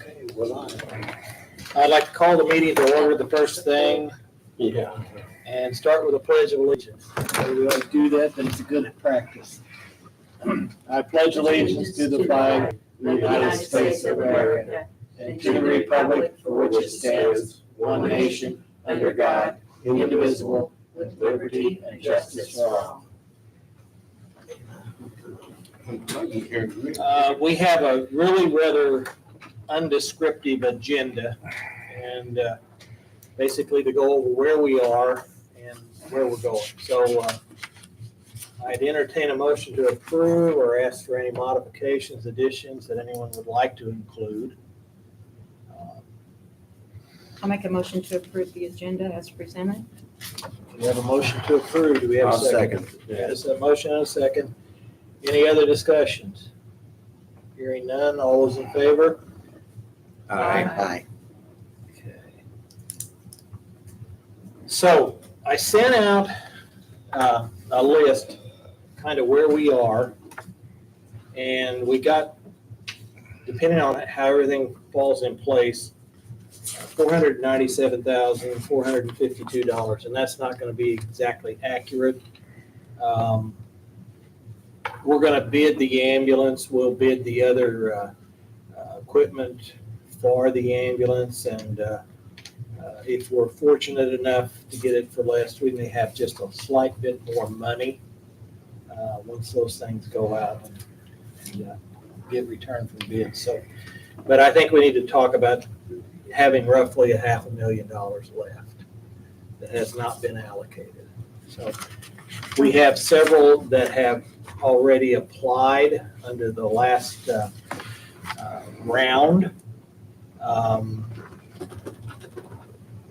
Okay, well, I'd like to call the meeting to order the first thing. Yeah. And start with a pledge of allegiance. So we ought to do that, but it's a good practice. I pledge allegiance to the flag of the United States of America and to the republic for which it stands, one nation, under God, indivisible, with liberty and justice for all. We have a really rather undescriptive agenda, and basically to go over where we are and where we're going. So I'd entertain a motion to approve or ask for any modifications, additions that anyone would like to include. I'll make a motion to approve the agenda as presented. We have a motion to approve. Do we have a I'll second? second. Yes, a motion and a second. Any other discussions? Hearing none, all those in favor? Aye. Okay. So I sent out a list, kind of where we are, and we got, depending on how everything falls in place, $497,452, and that's not going to be exactly accurate. We're going to bid the ambulance. We'll bid the other equipment for the ambulance, and if we're fortunate enough to get it for less, we may have just a slight bit more money once those things go out and get returned from bids. So, but I think we need to talk about having roughly $500,000 left that has not been allocated. So we have several that have already applied under the last round.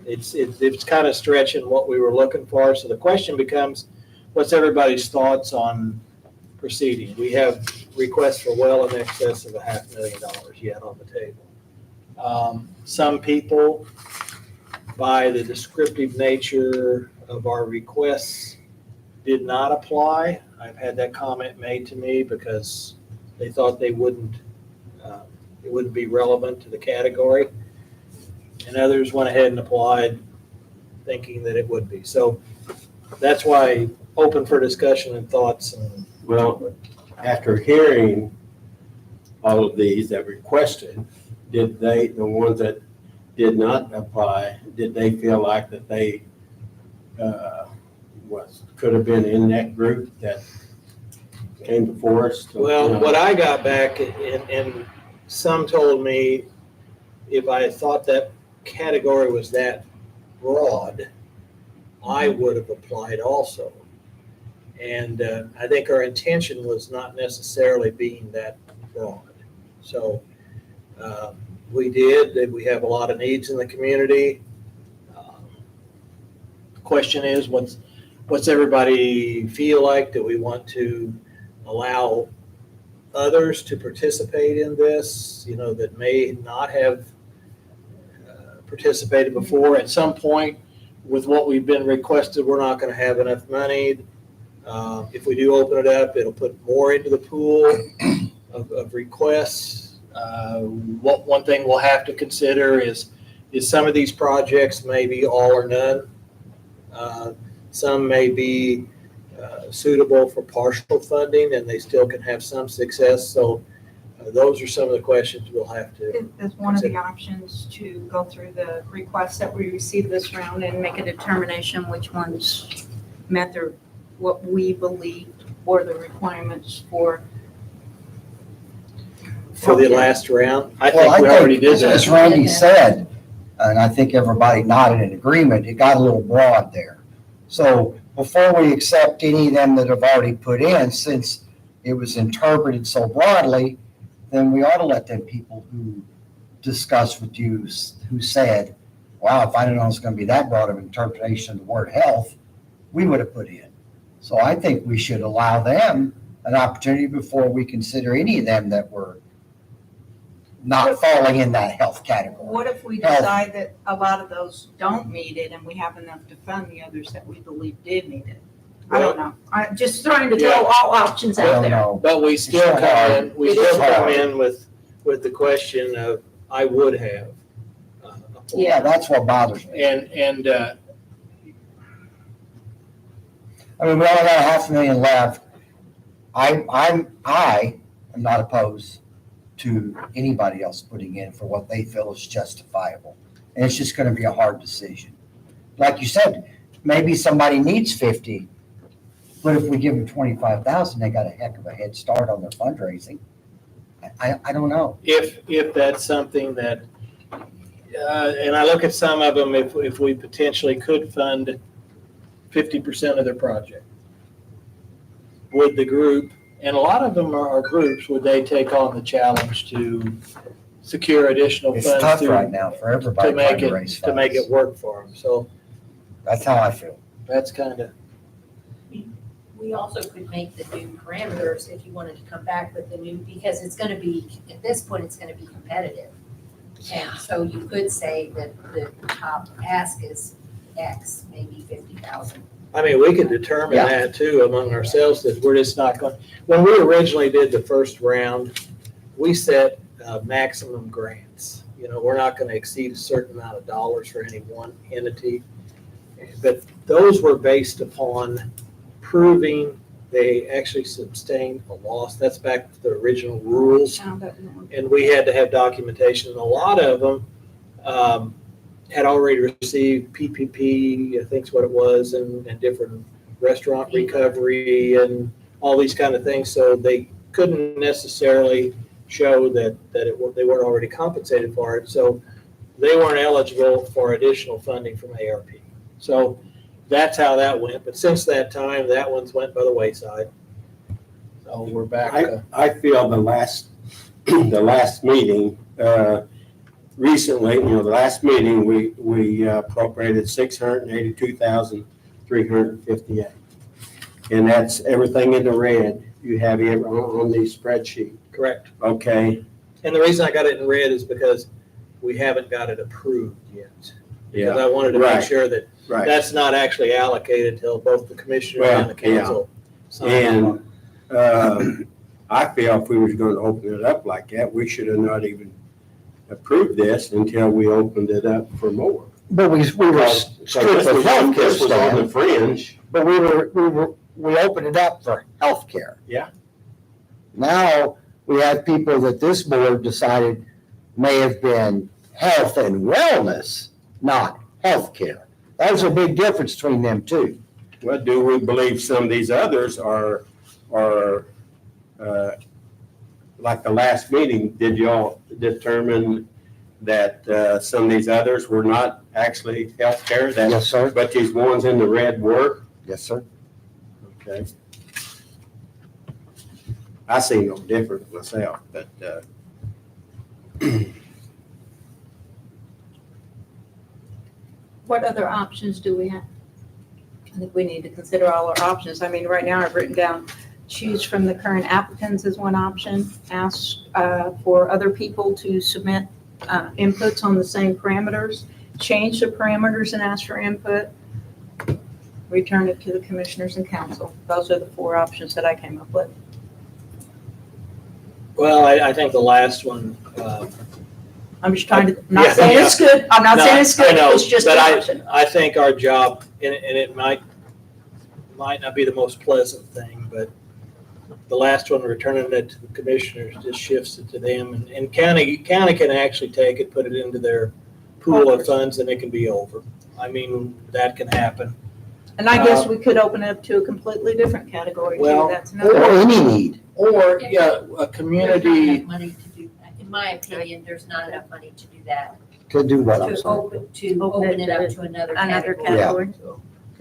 It's kind of stretching what we were looking for. So the question becomes, what's everybody's thoughts on proceeding? We have requests for well in excess of $500,000 yet on the table. Some people, by the descriptive nature of our requests, did not apply. I've had that comment made to me because they thought it wouldn't be relevant to the category. And others went ahead and applied thinking that it would be. So that's why open for discussion and thoughts. Well, after hearing all of these that requested, the ones that did not apply, did they feel like that they could have been in that group that came before us? Well, what I got back, and some told me if I thought that category was that broad, I would have applied also. And I think our intention was not necessarily being that broad. So we we have a lot of needs in the community. The question is, what's everybody feel like? Do we want to allow others to participate in this, that may not have participated before? At some point, with what we've been requested, we're not going to have enough money. If we do open it up, it'll put more into the pool of requests. One thing we'll have to consider is some of these projects may be all or none. Some may be suitable for partial funding, and they still can have some success. So those are some of the questions we'll have to. Is one of the options to go through the requests that we received this round and make a determination which ones met what we believe were the requirements for the last round? I think we already did that. As Randy said, and I think everybody nodded in agreement, it got a little broad there. So before we accept any of them that have already put in, since it was interpreted so broadly, then we ought to let them people who discussed with you, who said, wow, if I didn't know it was going to be that broad of interpretation of the word health, we would have put in. So I think we should allow them an opportunity before we consider any of them that were not falling in that health category. What if we decide that a lot of those don't meet it and we have enough to fund the others that we believe did meet it? I don't know. I'm just trying to throw all options out there. But we still come in with the question of I would have. Applied. Yeah, that's what bothers me. And I mean, we only got $500,000 left. I am not opposed to anybody else putting in for what they feel is justifiable. And it's just gonna be a hard decision. Like you said, maybe somebody needs 50, but if we give them 25,000, they got a heck of a head start on their fundraising. I don't know. if that's something that, and I look at some of them, if we potentially could fund 50% of their project, would the group, and a lot of them are groups, would they take on the challenge to secure additional It's funds tough right to now for everybody trying to raise to make it funds. work for them? So That's how I feel. that's kind of, We also could make the new parameters if you wanted to come back with the new, because it's gonna be, at this point, it's gonna be competitive. And so you could say that the top ask is X, maybe 50,000. I mean, we could determine Yeah. that too among ourselves, that we're just not going, when we originally did the first round, we set maximum grants. You know, we're not going to exceed a certain amount of dollars for any one entity. But those were based upon proving they actually sustained a loss. That's back to the original rules. And we had to have documentation. And a lot of them had already received PPP, I think's what it was, and different restaurant recovery and all these kind of things. So they couldn't necessarily show that they weren't already compensated for it. So they weren't eligible for additional funding from ARP. So that's how that went. But since that time, that one's went by the wayside. So we're back. I feel the last meeting, recently, the last meeting, we appropriated $682,358. And that's everything in the red you have here on the spreadsheet. Correct. Okay, And the reason I got it in red is because we haven't got it approved yet. Because I wanted to make Right. sure that right. that's not actually allocated till both the commissioner and the Well, yeah. council sign off. And I feel if we was going to open it up like that, we should have not even approved this until we opened it up for more. But we were Because strict this with was on the healthcare, fringe. but we opened it up for healthcare. Yeah. Now, we have people that this board decided may have been health and wellness, not healthcare. There's a big difference between them two. Well, do we believe some of these others are like the last meeting, did y'all determine that some of these others were not actually healthcare? Yes, sir. But these ones in the red were? Yes, sir. Okay. I see no difference myself, but What other options do we have? I think we need to consider all our options. I mean, right now I've written down, choose from the current applicants is one option, ask for other people to submit inputs on the same parameters, change the parameters and ask for input, return it to the commissioners and council. Those are the four options that I came up with. Well, I think the last one, I'm just trying to, Yeah, not saying it's good, I'm not No, saying it's I good, know, it's just but an option. I think our job, and it might not be the most pleasant thing, but the last one, returning it to the commissioners, just shifts it to them. And county can actually take it, put it into their pool of funds, and it can be over. I mean, that can happen. And I guess we could open it up to a completely different category too, Well, that's Or another. any need. Or, yeah, a There's not community, enough money to do that. In my opinion, there's not enough money to do that. To do what, I'm To sorry? open it up to another Another category. category.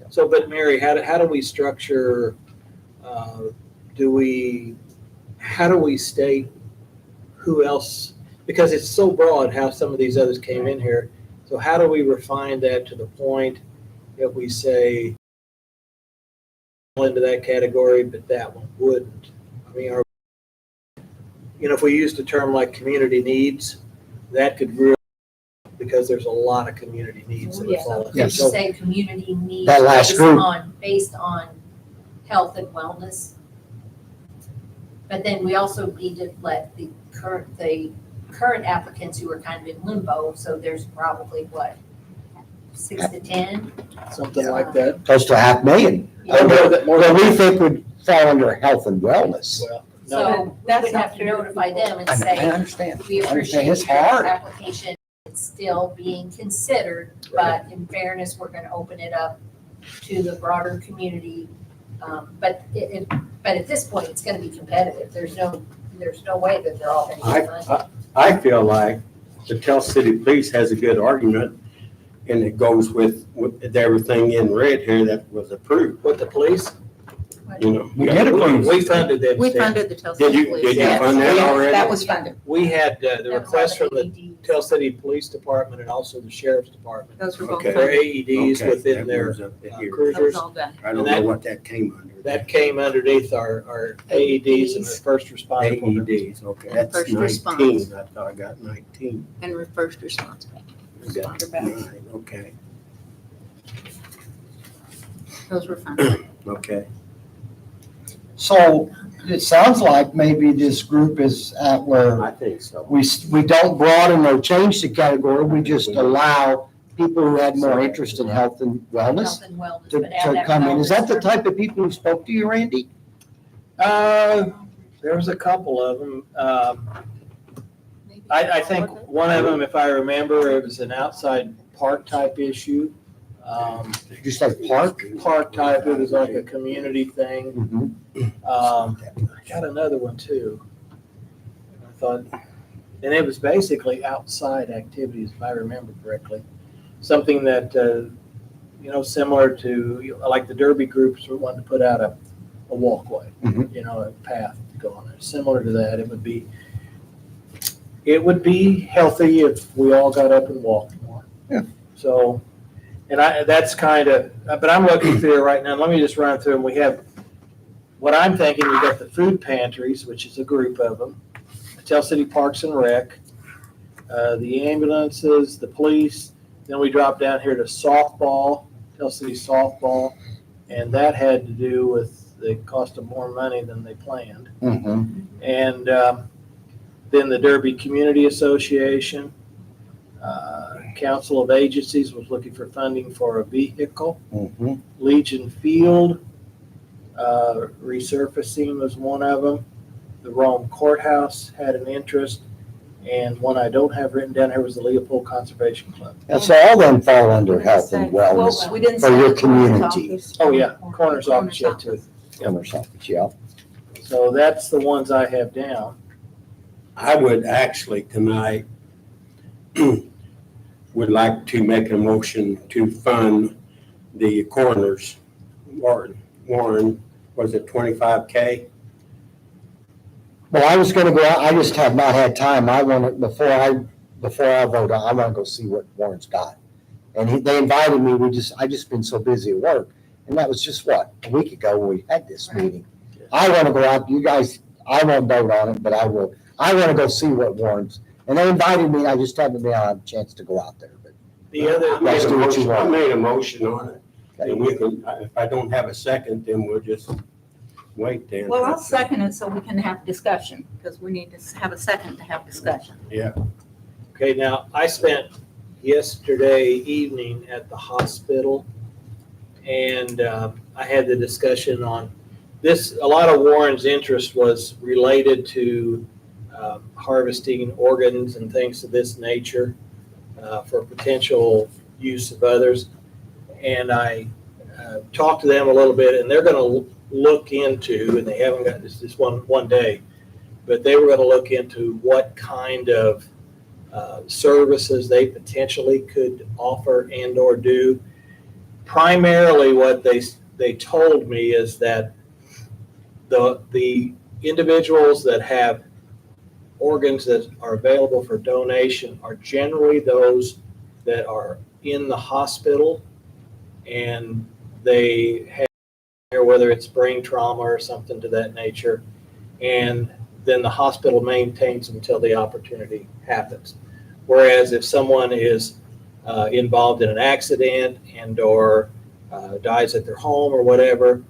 so, but Mary, how do we structure, how do we state who else? Because it's so broad how some of these others came in here. So how do we refine that to the point that we say into that category, but that one wouldn't? I mean, if we used a term like community needs, that could really, because there's a lot of community needs that Yeah, fall so in. could you So say community needs That last group. based on health and wellness? But then we also need to let the current applicants who are kind of in limbo, so there's probably what, 6 to 10? Something like that. Close to $500,000. Yeah. More That than we think would fall under health and wellness. Well, no, So we That's would not have to fair to notify them and I say, understand. we I appreciate understand. It's your hard. application, it's still being considered, but in fairness, we're gonna open it up to the broader community. But but at this point, it's gonna be competitive. There's no way that they're all gonna be funded. I feel like the Tell City Police has a good argument, and it goes with everything in red here that was approved, with the police, you know. We did approve. we funded them. We Stan. funded the Tell City Did you- Police. did you Yes. fund that Yes, already? That was funded. We had the That was all request from the AEDs. Tell City Police Department and also the Sheriff's Department Those were both Okay. for funded. AEDs Okay, within that their was up to here. That was cruisers. all done. I don't that- know what that came under. That came underneath our AEDs and the first responder. program. AEDs, okay, And that's first 19, response. I thought I got 19. And first response. I got Responder back. 9, okay, Those were funded. okay. So it sounds like maybe this group is at where I think so. we don't broaden or change the category, we just allow people who had more interest in health and wellness Health and wellness, to but add that come in. Is that the wellness type of people who spoke to you, Randy? There was a couple of them. I think one of them, if I remember, it was an outside park type issue. Just like park? Park type, it was like a community thing. Mhm. I got another one too. I thought, and it was basically outside activities, if I remember correctly. Something that, similar to, like the Derby groups were wanting to put out a walkway, Mhm. a path to go on it. Similar to that, it would be healthy if we all got up and walked more. Yeah. So, that's kind of, but I'm looking through it right now. Let me just run through them. We have, what I'm thinking, we got the food pantries, which is a group of them, Tell City Parks and Rec, the ambulances, the police. Then we drop down here to softball, Tell City softball, and that had to do with the cost of more money than they planned. Mhm. And then the Derby Community Association, Council of Agencies was looking for funding for a vehicle. Mhm. Legion Field, resurfacing was one of them. The Rome Courthouse had an interest, and one I don't have written down here was the Leopold Conservation Club. And so all them fall under health and wellness. Well, we didn't for say your the coroner's community. office. Oh, yeah, Coroner's Office yet too. office. Governor's office, yeah. So that's the ones I have down. I would actually tonight would like to make a motion to fund the coroner's Warren, was it 25K? Well, I was gonna go out, I just have not had time. I want to, before I vote, I want to go see what Warren's got. And they invited me, I just been so busy at work. And that was just what, a week ago when we had this Right. meeting. I want to go out, you guys, I won't vote on it, but I want to go see what Warren's, and they invited me, I just haven't been had a chance to go out there, but. The other, I made a do what you motion- I want. made a motion on it, and we can, if I don't have a second, then we'll just wait then. Well, I'll second it so we can have discussion, because we need to have a second to have discussion. okay, now, I spent yesterday evening at the hospital, and I had the discussion on this. A lot of Warren's interest was related to harvesting organs and things of this nature for potential use of others. And I talked to them a little bit, and they're going to look into, and they haven't got this one day, but they were going to look into what kind of services they potentially could offer and or do. Primarily what they told me is that the individuals that have organs that are available for donation are generally those that are in the hospital, and they have, whether it's brain trauma or something to that nature, and then the hospital maintains them until the opportunity happens. Whereas if someone is involved in an accident and or dies at their home or whatever,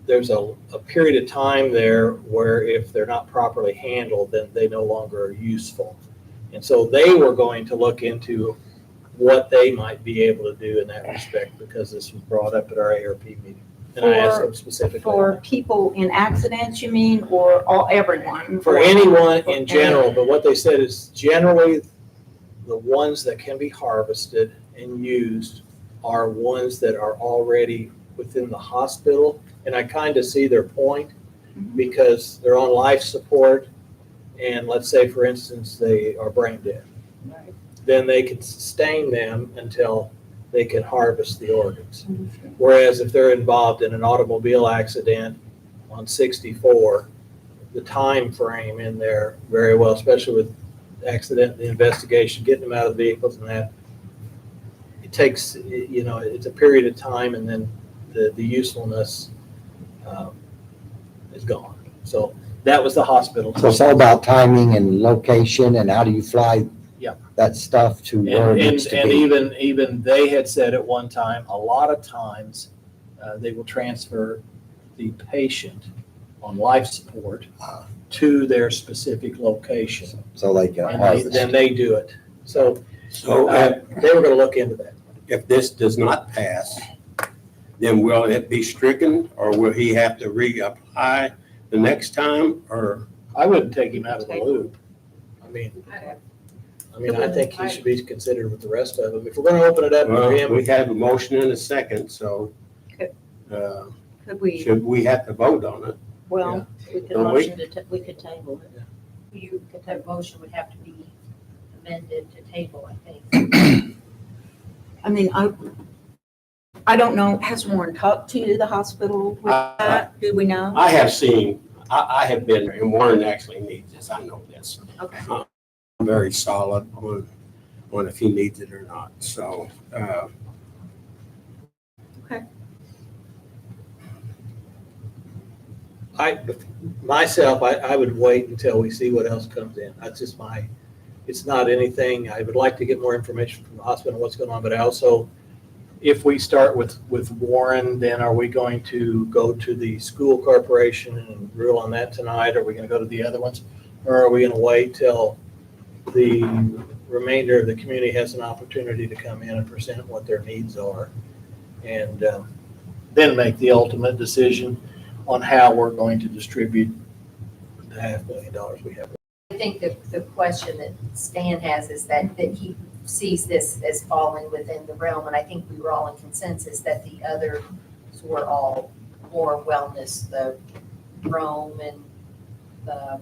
there's a period of time there where if they're not properly handled, then they no longer are useful. And so they were going to look into what they might be able to do in that respect, because this was brought up at our ARP meeting. And I asked them specifically. For people in accidents, you mean, or everyone? For anyone in general, but what they said is generally the ones that can be harvested and used are ones that are already within the hospital. And I kind of see their point, because they're on life support. And let's say, for instance, they are brain dead. Right. Then they can sustain them until they can harvest the organs. Whereas if they're involved in an automobile accident on 64, the time frame in there very well, especially with accident, the investigation, getting them out of the vehicles and that, it takes, it's a period of time, and then the usefulness is gone. So that was the hospital. So it's all about timing and location and how do you fly Yeah. that stuff to where it needs to And be. even they had said at one time, a lot of times, they will transfer the patient on life support to their specific location. So they can And harvest. then they do it. So So they were gonna look into that. if this does not pass, then will it be stricken, or will he have to reapply the next time, or? I wouldn't take him out of the loop. I mean, I think he should be considered with the rest of them. If we're gonna open it up Well, for him, we have a motion and a second, so Could we, should we have to vote on it? well, we could Don't we? motion to, we could table it. That motion would have to be amended to table, I think. I mean, I don't know, has Warren talked to the hospital with that? Do we know? I have seen, I have been there, and Warren actually needs this, I know this. Okay. I'm very solid on if he needs it or not, so. I would wait until we see what else comes in. That's just it's not anything. I would like to get more information from the hospital, what's going on, but I also, if we start with Warren, then are we going to go to the school corporation and rule on that tonight? Are we going to go to the other ones? Or are we going to wait till the remainder of the community has an opportunity to come in and present what their needs are? And then make the ultimate decision on how we're going to distribute the $500,000 we have. I think the question that Stan has is that he sees this as falling within the realm, and I think we were all in consensus that the others were all more wellness, the Rome and the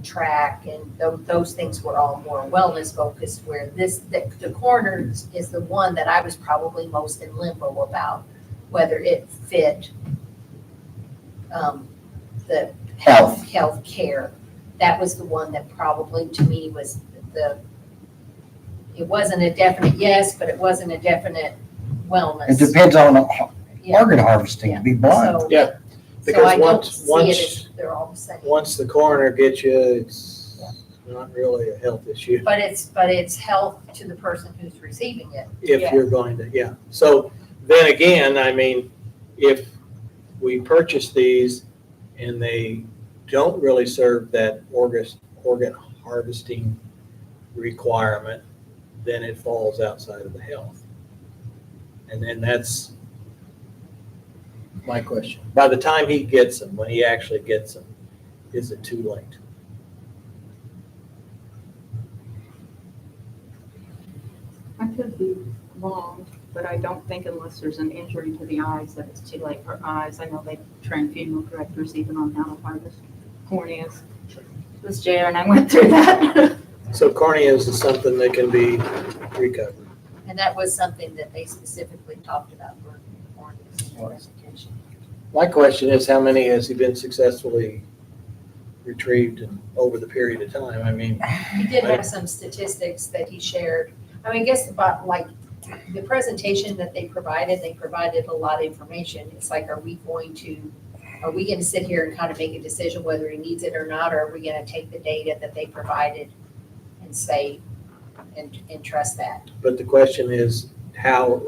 track, and those things were all more wellness focused, where the coroner is the one that I was probably most in limbo about, whether it fit the health care. That was the one that probably to me was it wasn't a definite yes, but it wasn't a definite wellness. It depends on Yeah. organ harvesting, to be blunt. So- Yeah, So because I don't once- see it as they're all the same. Once the coroner gets you, it's not really a health issue. But it's health to the person who's receiving it. If you're going to, yeah. So then again, I mean, if we purchase these and they don't really serve that organ harvesting requirement, then it falls outside of the health. And then that's my question. By the time he gets them, when he actually gets them, is it too late? I could be wrong, but I don't think unless there's an injury to the eyes that it's too late for eyes. I know they train funeral directors even on how to harvest corneas. This JR and I went through that. So corneas is something that can be recovered. And that was something that they specifically talked about for this presentation. My question is, how many has he been successfully retrieved over the period of time? I mean, He did have some statistics that he shared. I mean, I guess about like the presentation that they provided a lot of information. It's like, are we going to sit here and kind of make a decision whether he needs it or not, or are we going to take the data that they provided and say, and trust that? but the question is how,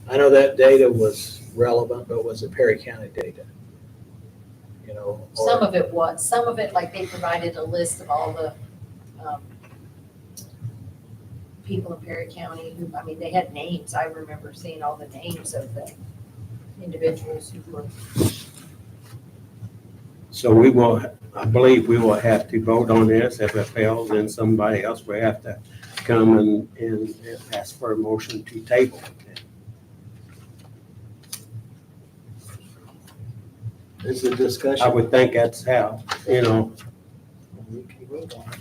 I know that data was relevant, but was it Perry County data? You know? Some of it, like they provided a list of all the people in Perry County who, I mean, they had names. I remember seeing all the names of the individuals who were. So we will, I believe we will have to vote on this. If it fails, then somebody else will have to come and ask for a motion to table it. Is the I discussion? would think that's how, We can vote on it.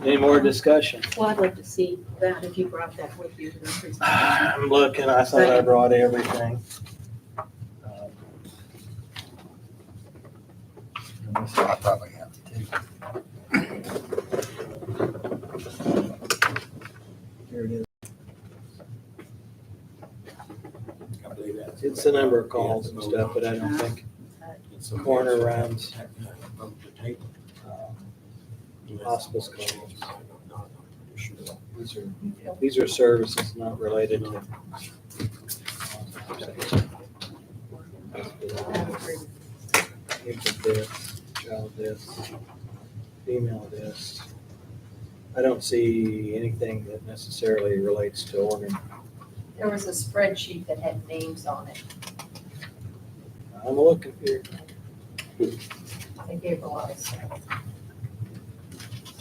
Any more discussion? Well, I'd like to see that if you brought that with you. to the presentation. I'm looking, I thought I brought everything. Let me see. I probably have to. Here it is. I believe that's. It's the number of calls and stuff, but I don't think corner runs, hospice calls. These are services not related to. Infant deaths, child deaths, female deaths. I don't see anything that necessarily relates to organ. There was a spreadsheet that had names on it. I'm looking here. They gave a lot of stuff.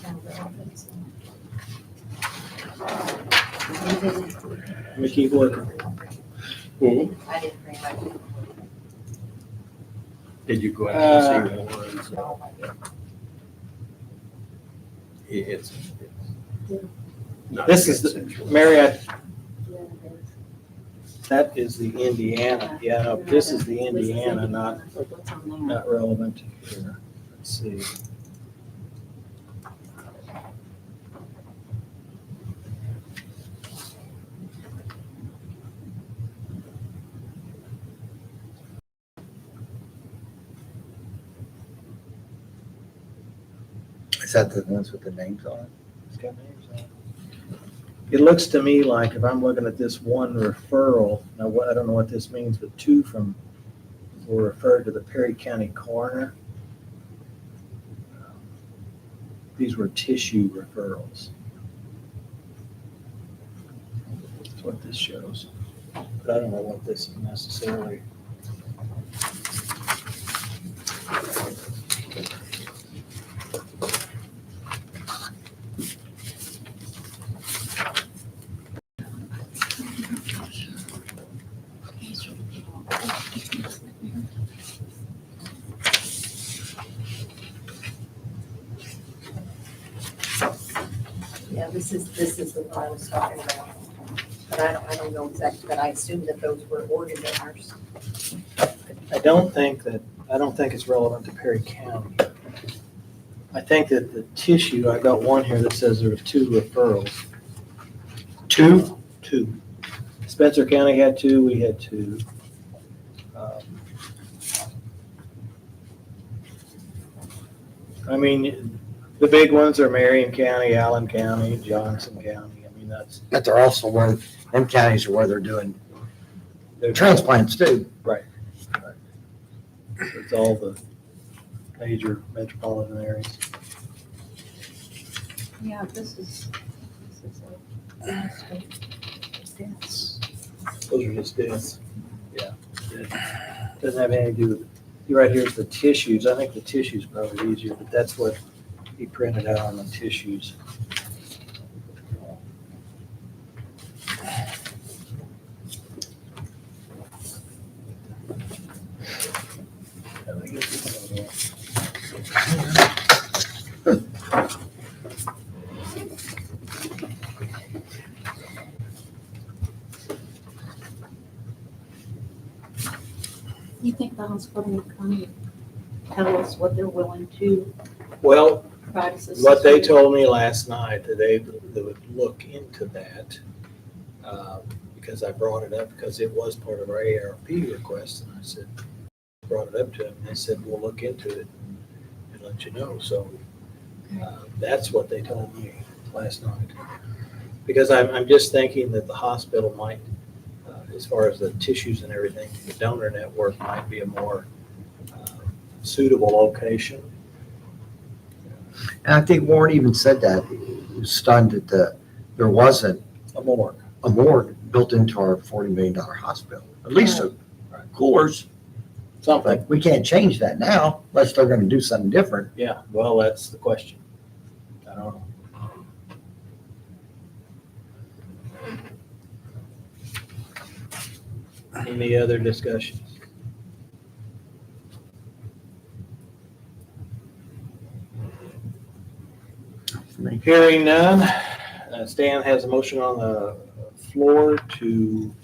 Sound relevant. Let me keep looking. I didn't bring my. Did you go out and see the ones? No, I didn't. It's. not This is the, central. Marriott, that is the Indiana. Yeah, no, this is the Indiana, not What's on there? not relevant here. Let's see. Is that the ones with the names on it? It's got names on it. It looks to me like if I'm looking at this one referral, now what, I don't know what this means, but two from were referred to the Perry County coroner. These were tissue referrals. That's what this shows. But I don't know what this is necessarily. Yeah, this is the one I was talking about. But I don't know exactly, but I assume that those were organ donors. I don't think it's relevant to Perry County. I think that the tissue, I got one here that says there was two referrals. Two? Two. Spencer County had two, we had two. I mean, the big ones are Marion County, Allen County, Johnson County. I mean, that's, But they're also where, them counties are where they're doing transplants too. it's all the major metropolitan areas. Yeah, this is a deaths. Those are just deaths. Yeah. Doesn't have anything to do with, right here's the tissues. I think the tissues probably easier, but that's what he printed out on the tissues. You think the hospital will come and tell us what they're willing to Well, provide us? what they told me last night, that they would look into that, because I brought it up, because it was part of our ARP request, and I said, brought it up to them, and they said, we'll look into it and let you know, so that's what they told me last night. Because I'm just thinking that the hospital might, as far as the tissues and everything, the donor network might be a more suitable location. And I think Warren even said that, he was stunned that there wasn't A morgue. a morgue built into our $40 million hospital. At least a coolers, Something, but we can't change that now unless they're gonna do something different. yeah, well, that's the question. I don't know. Any other discussions? Hearing none, Stan has a motion on the floor to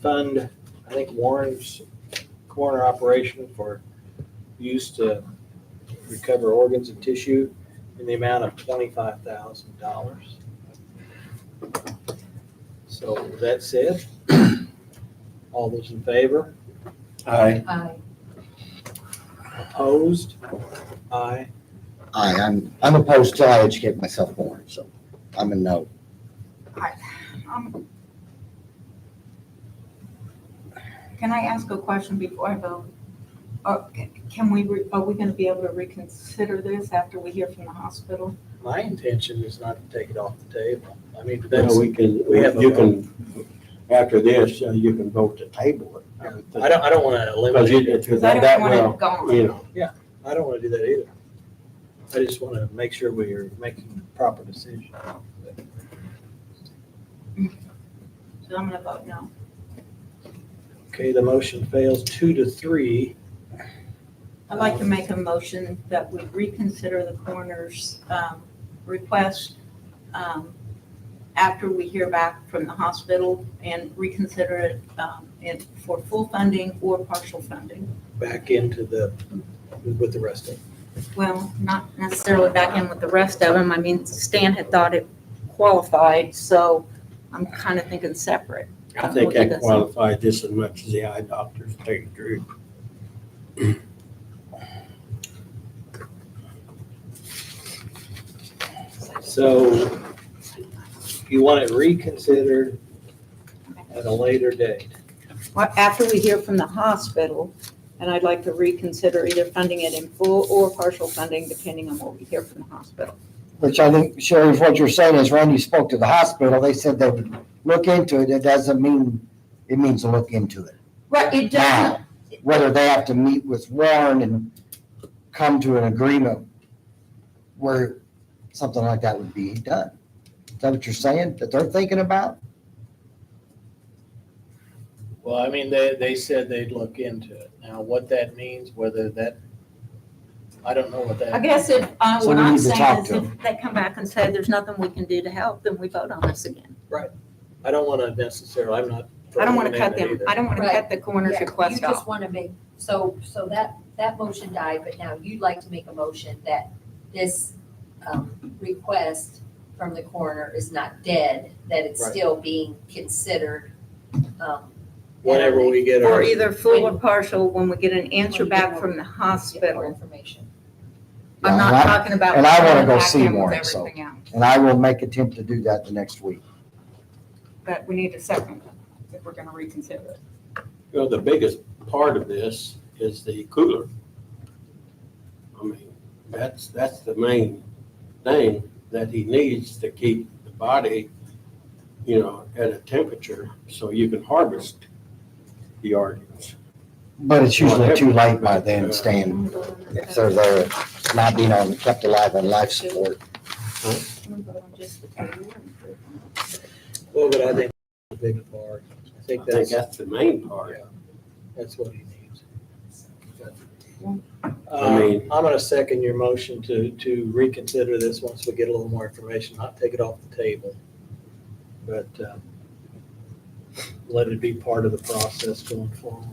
fund, I think Warren's corner operation for use to recover organs and tissue in the amount of $25,000. So with that said, all those in favor? Aye. Aye. Opposed? Aye. I'm opposed till I educate myself more, so I'm a no. Can I ask a question before I vote? Are we going to be able to reconsider this after we hear from the hospital? My intention is not to take it off the table. I mean, Well, that's, we can, we have a you can, after this, you can vote to table it. I don't want to Because eliminate it. Because I don't that want it will, gone. you know, I don't want to do that either. I just want to make sure we are making the proper decision. So I'm going to vote no. Okay, the motion fails 2-3. I'd like to make a motion that we reconsider the coroner's request after we hear back from the hospital and reconsider it for full funding or partial funding. Back into with the rest of it. Well, not necessarily back in with the rest of them. I mean, Stan had thought it qualified, so I'm kind of thinking separate. I think that qualified just as much as the eye doctors, to tell you the truth. So you want it reconsidered at a later date? Well, after we hear from the hospital, and I'd like to reconsider either funding it in full or partial funding, depending on what we hear from the hospital. Which I think, Sherry, what you're saying is Randy spoke to the hospital, they said they would look into it, it doesn't mean, it means to look into it. Right, it Now, whether they have to meet with Warren and come to an agreement where something like that would be done. Is that what you're saying, that they're thinking about? Well, I mean, they said they'd look into it. Now, what that means, whether that, I don't know what that. I guess if, So what we I'm need to saying talk is to if they come back and say there's nothing we can do to help, then we vote on this again. I don't want to necessarily, I'm not. I don't want to cut throwing them, it in I don't want to Right. cut the coroner's Yeah, request You just off. want to make, so that motion died, but now you'd like to make a motion that this request from the coroner is not dead, that it's Right. still being considered. Whenever we get Or our, either full or partial when we get an answer When we get back more- from the Get more hospital. information. I'm Yeah, not talking about. and I wanna coming go back see in with Warren, so. everything else. And I will make attempt to do that the next week. But we need a second if we're going to reconsider it. You know, the biggest part of this is the cooler. I mean, that's the main thing that he needs to keep the body, you know, at a temperature so you can harvest the organs. But it's usually too late by then, Stan, if they're there, not being on, kept alive on life support. well, but I think the big part, I think I think that's, that's the main part. that's what he needs. I mean- I'm going to second your motion to reconsider this once we get a little more information, not take it off the table. But let it be part of the process going forward.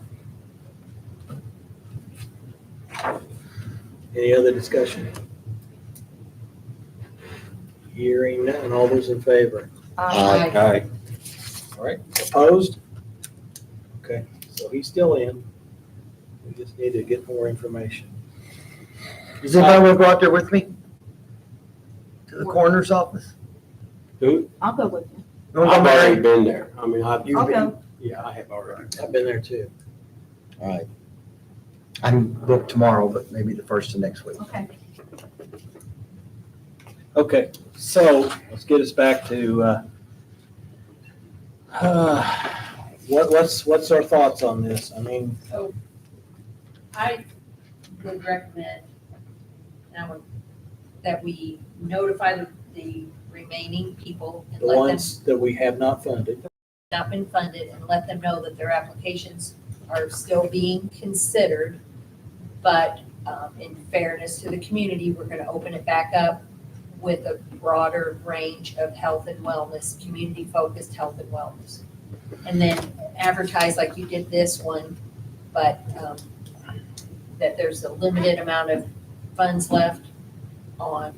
Any other discussion? Hearing none, all those in favor? Aye. Aye. All right, opposed? Okay, so he's still in. We just need to get more information. Does anybody want to go out there with me? To the coroner's office? Who? I'll go with you. You wanna go, I've already Mary? been there. I mean, I've, You've I'll been- go. yeah, I have already. I've been there too. All right. I'm booked tomorrow, but maybe the first of next week. Okay. Okay, so let's get us back to, what's our thoughts on this? I mean, So I would recommend that we notify the remaining people and the let them ones that we have not funded, not been funded and let them know that their applications are still being considered. But in fairness to the community, we're gonna open it back up with a broader range of health and wellness, community-focused health and wellness. And then advertise like you did this one, but that there's a limited amount of funds left on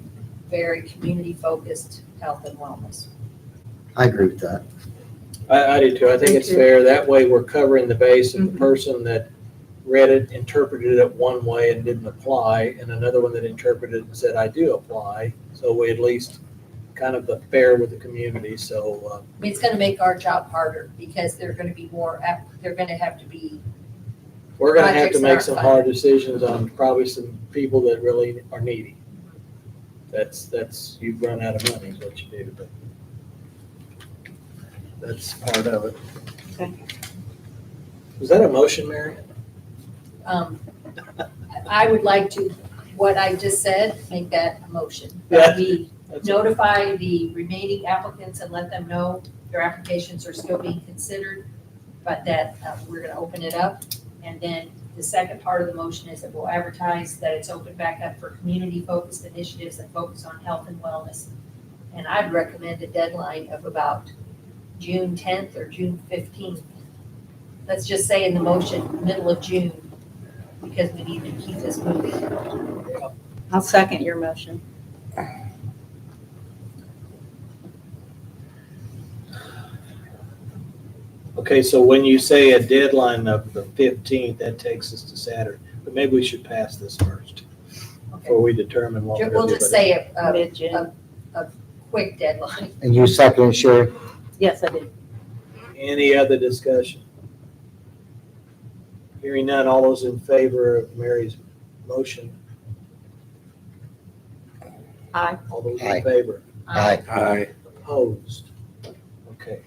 very community-focused health and wellness. I agree with that. I do too. I think Me it's too. fair. That way we're covering the base of the Mhm. person that read it, interpreted it one way and didn't apply, and another one that interpreted it and said, I do apply. So we at least kind of the fair with the community, so, I mean, it's gonna make our job harder because they're gonna be more, they're gonna have to be, we're gonna have Projects to that make aren't some funded. hard decisions on probably some people that really are needy. That's, you've run out of money is what you do, but that's part of it. Okay. Was that a motion, Mary? I would like to, what I just said, make that a motion. Yeah. That we That's- notify the remaining applicants and let them know their applications are still being considered, but that we're gonna open it up. And then the second part of the motion is that we'll advertise that it's open back up for community-focused initiatives that focus on health and wellness. And I'd recommend a deadline of about June 10th or June 15th. Let's just say in the motion, middle of June, because we need to keep this moving. I'll second your motion. Okay, so when you say a deadline of the 15th, that takes us to Saturday, but maybe we should pass this first before we determine what we're We'll gonna do. just say a Mid-June. quick deadline. And you second, Sherry? Yes, I did. Any other discussion? Hearing none, all those in favor of Mary's motion? Aye. All those Aye. in favor? Aye. Aye. Opposed? Okay.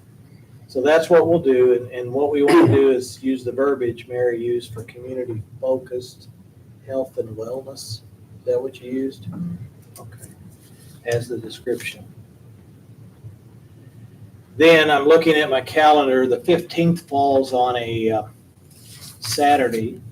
So that's what we'll do, and what we want to do is use the verbiage Mary used for community-focused health and wellness. Is that what you used? Okay. As the description. Then I'm looking at my calendar, the 15th falls on a Saturday.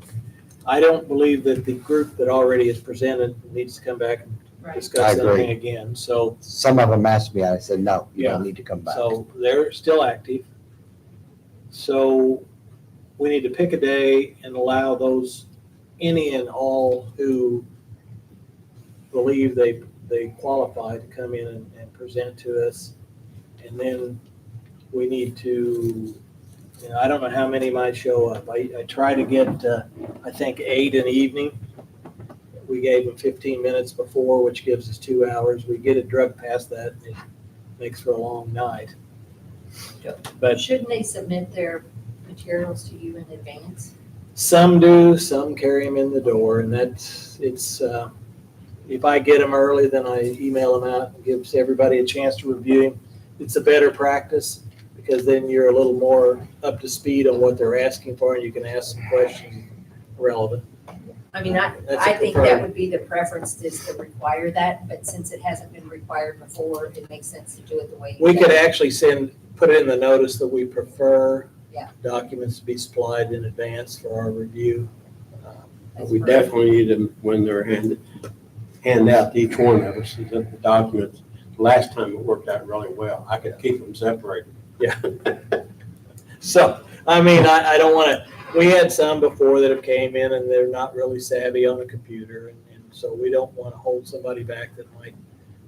I don't believe that the group that already is presented needs to come back and Right. I discuss agree. anything again. So, Some of them asked me, I said, no, you Yeah. don't need to come back. so they're still active. So we need to pick a day and allow those, any and all who believe they qualify to come in and present to us. And then we need to, I don't know how many might show up. I try to get, I think 8 in the evening. We gave them 15 minutes before, which gives us 2 hours. We get a drug past that, it makes for a long night. But Shouldn't they submit their materials to you in advance? some do, some carry them in the door, and it's, if I get them early, then I email them out, and gives everybody a chance to review them. It's a better practice, because then you're a little more up to speed on what they're asking for, and you can ask some questions relevant. I mean, That's I a think preferred. that would be the preference is to require that, but since it hasn't been required before, it makes sense to do it the way. We you could did. actually put in the notice that we prefer Yeah. documents to be supplied in advance for our review. That's We perfect. definitely need them when they're hand out to each one of us, the documents. Last time it worked out really well. I could keep them separated. So, I mean, I don't want to, we had some before that have came in and they're not really savvy on a computer. And so we don't want to hold somebody back that might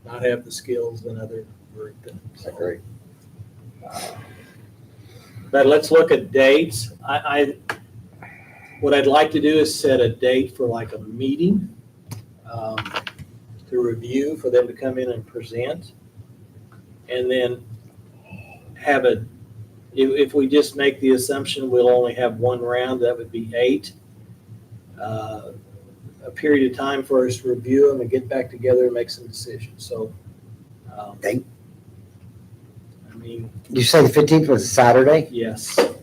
not have the skills of another group. I agree. But let's look at dates. What I'd like to do is set a date for like a meeting to review, for them to come in and present. And then have if we just make the assumption we'll only have one round, that would be 8. A period of time for us to review them and get back together and make some decisions. So Date? I mean, You say the 15th was a Saturday? yes. So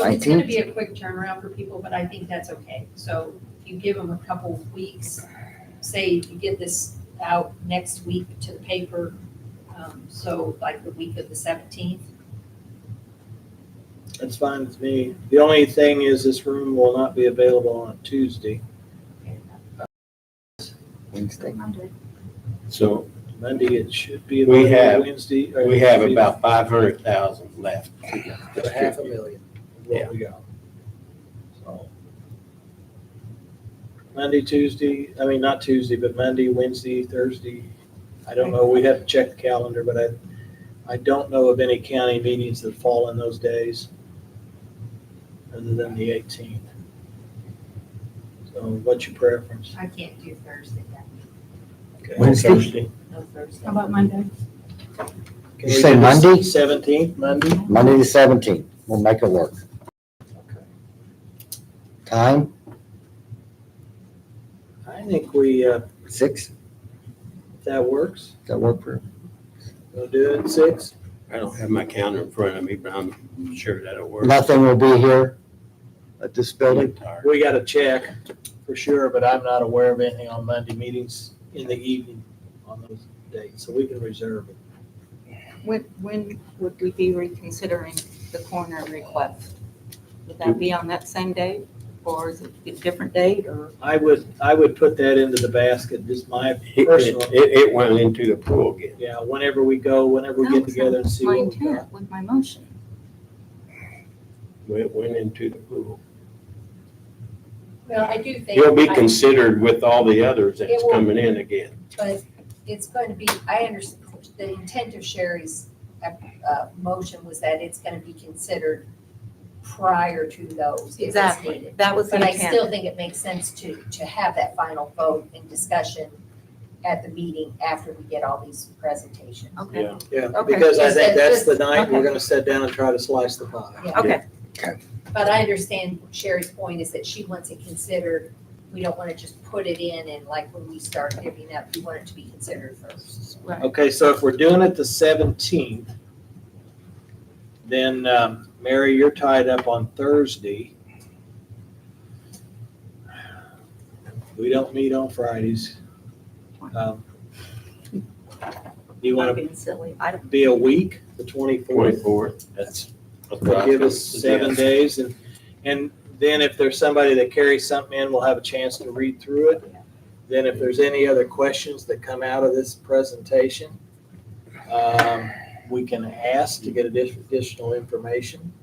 it's gonna 19th? be a quick turnaround for people, but I think that's okay. So if you give them a couple of weeks, say you get this out next week to the paper, so like the week of the 17th. That's fine with me. The only thing is this room will not be available on Tuesday. Wednesday. Monday. So Monday, it should be We have- available Wednesday. or we have about 500,000 left. About $500,000 is what we got. So Monday, Tuesday, I mean, not Tuesday, but Monday, Wednesday, Thursday. I don't know. We have to check the calendar, but I don't know of any county meetings that fall in those days other than the 18th. So what's your preference? I can't do Thursday that week. Okay. Wednesday? No Thursday. How about Monday? Can You we say do the Monday? 17th, Monday? Monday the 17th. We'll make it work. Okay. Time? I think we, if 6? that works, Does that work for? we'll do it at 6. I don't have my calendar in front of me, but I'm sure that'll work. Nothing will be here at this building? We got to check for sure, but I'm not aware of anything on Monday meetings in the evening on those dates, so we can reserve it. When would we be reconsidering the coroner request? Would that be on that same date, or is it a different date, or? I would put that into the basket, just my personal, It went into the pool again. yeah, whenever we get together and see My what we got. intent with my motion. It went into the pool. Well, I do think. He'll be I- considered with all the others that's It will- coming in again. But it's going to be, I understand, the intent of Sherry's motion was that it's going to be considered prior to those. if it's needed. That was the But I still intent. think it makes sense to have that final vote and discussion at the meeting after we get all these presentations. Okay, Yeah. Yeah, Okay. because I Just think that- that's the just- night we're okay. gonna sit down and try to slice the pie. Yeah. okay, But I understand Sherry's point is that she wants it considered, we don't want to just put it in and like when we start giving up, we want it to be considered first. right. Okay, so if we're doing it the 17th, then, Mary, you're tied up on Thursday. We don't meet on Fridays. Do you I'm want being silly. I don't, to be a week, the 24th? 24th, that's. Will give us 7 days, and then if there's somebody that carries something in, we'll have a chance to read through it. Then if there's any other questions that come out of this presentation, we can ask to get additional information.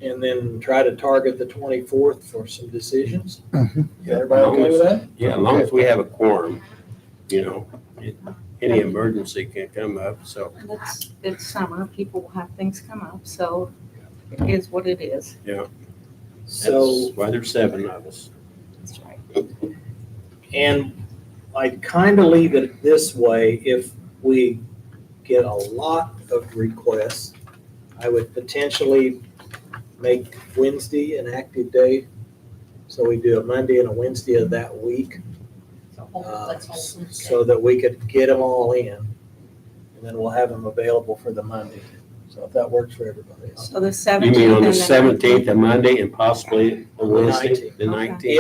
And then try to target the 24th for some decisions. Mhm. Is everybody okay with that? Yeah, as long as we have a quorum, any emergency can come up, so, it's summer, people will have things come up, so it is what it is. So, that's why there's 7 of us. That's right. and I'd kind of leave it this way, if we get a lot of requests, I would potentially make Wednesday an active day. So we do a Monday and a Wednesday of that week, So let's hold Wednesday. so that we could get them all in. And then we'll have them available for the Monday. So if that works for everybody else. So the You 17th. mean on and the the 17th, a Monday, and possibly a Wednesday, 19th. the Okay.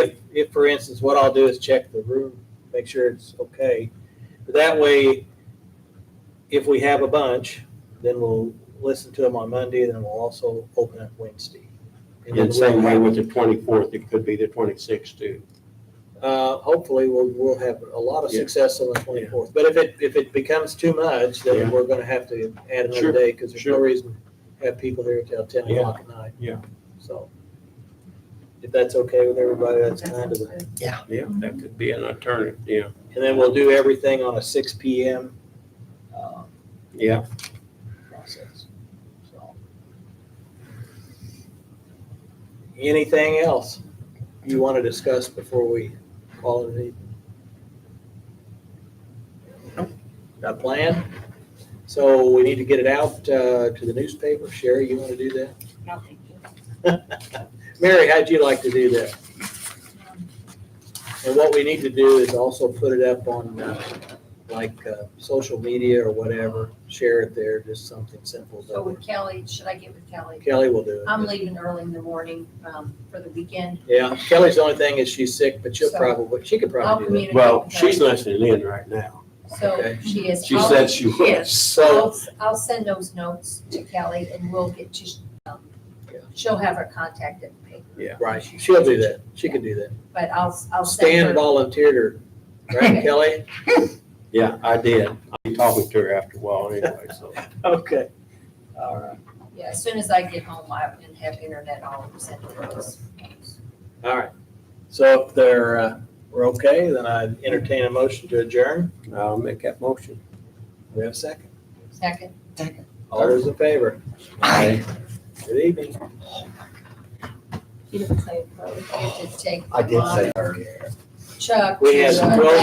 19th? If, for instance, what I'll do is check the room, make sure it's okay. But that way, if we have a bunch, then we'll listen to them on Monday, and then we'll also open up Wednesday. And then In the same way we'll with the 24th, it could be the 26th too. hopefully, we'll have a lot of Yeah. success on the 24th. But if it becomes too much, Yeah. then we're gonna have to add another Sure. day, because there's no Sure. reason to have people here until 10 Yeah. o'clock at night. Yeah. So, if that's okay with everybody, that's That kind of sounds the. good. Yeah, that could be an alternative, yeah. And then we'll do everything on a 6 PM Yeah, process. So, anything else you want to discuss before we call it an evening? Got a plan? So we need to get it out to the newspaper. Sherry, you want to do that? No, thank you. Mary, how'd you like to do that? And what we need to do is also put it up on, social media or whatever, share it there, just something simple. So with Kelly, should I get with Kelly? Kelly will do it. I'm leaving early in the morning, for the weekend. Yeah, Kelly's the only thing is she's sick, but she could I'll probably do that. communicate. Well, with she's her. listening in right now. So Okay. she is. She I'll- said she was. yes, So, I'll send those notes to Kelly and we'll get you, Yeah. she'll have her contact at the paper. Yeah. right, she'll do that. She can do that. But I'll send Stan her. volunteered her, right, Kelly? Yeah, I did. I'll be talking to her after a while anyway, so. Okay. All right. Yeah, as soon as I get home, and have internet, I'll send her those. All right. So if we're okay, then I entertain a motion to adjourn. I'll make that motion. We have a second. Second. All those in favor? Aye. Good evening. You didn't say, you have to take. I did say. Chuck. We to, had uh, 12